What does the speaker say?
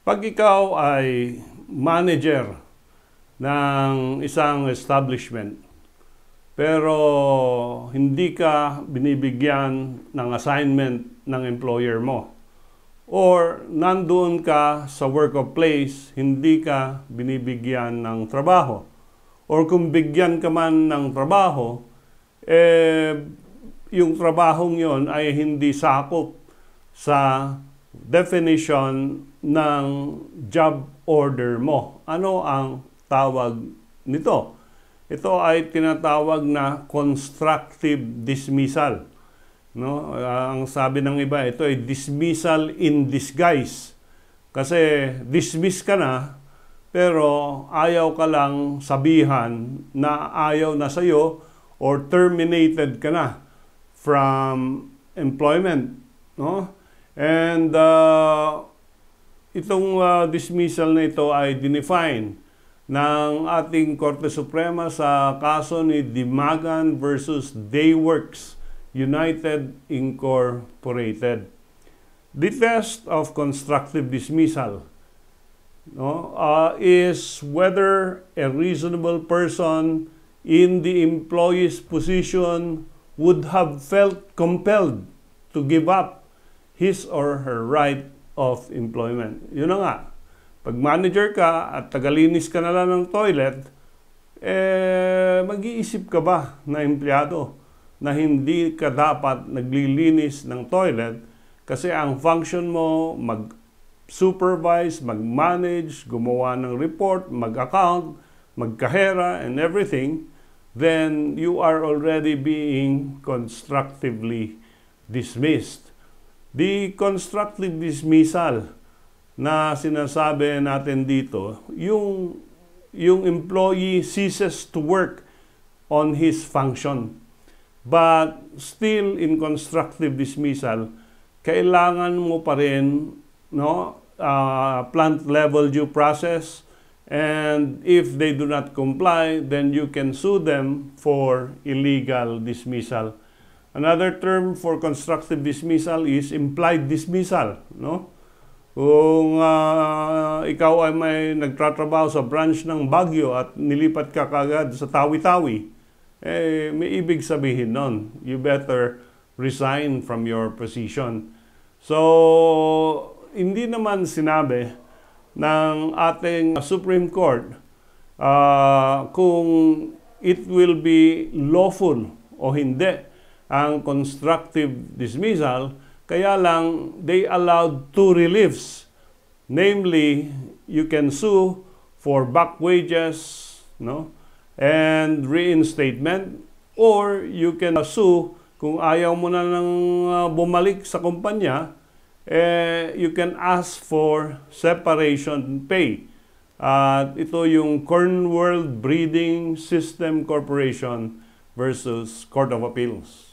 Pag ikaw ay manager ng isang establishment, pero hindi ka binibigyan ng assignment ng employer mo, or nandoon ka sa work of place, hindi ka binibigyan ng trabaho, or kung bigyan ka man ng trabaho, yung trabahong yon ay hindi sakop sa definition ng job order mo. Ano ang tawag nito? Ito ay tinatawag na constructive dismissal. No? Ang sabi ng iba, ito ay dismissal in disguise. Kasi dismiss ka na, pero ayaw ka lang sabihan na ayaw na sa'yo or terminated ka na from employment. No? And itong dismissal na ito ay dinefine ng ating Korte Suprema sa kaso ni Dimagan versus Dayworks United Incorporated. The test of constructive dismissal is whether a reasonable person in the employee's position would have felt compelled to give up his or her right of employment. Yun na nga. Pag manager ka at tagalinis ka na lang ng toilet, mag-iisip ka ba na empleyado na hindi ka dapat naglilinis ng toilet kasi ang function mo mag-supervise, mag-manage, gumawa ng report, mag-account, magkahera, and everything, then you are already being constructively dismissed. The constructive dismissal na sinasabi natin dito, yung employee ceases to work on his function. But still in constructive dismissal, kailangan mo pa rin plant level due process, and if they do not comply, then you can sue them for illegal dismissal. Another term for constructive dismissal is implied dismissal, no? Kung ikaw ay may nagtatrabaho sa branch ng Baguio at nilipat ka kagad sa Tawi-Tawi, may ibig sabihin nun, you better resign from your position. So, hindi naman sinabi ng ating Supreme Court kung it will be lawful o hindi ang constructive dismissal, kaya lang they allowed two reliefs. Namely, you can sue for back wages, and reinstatement, or you can sue kung ayaw mo na nang bumalik sa kumpanya, you can ask for separation pay. At ito yung Cornworld Breeding System Corporation versus Court of Appeals.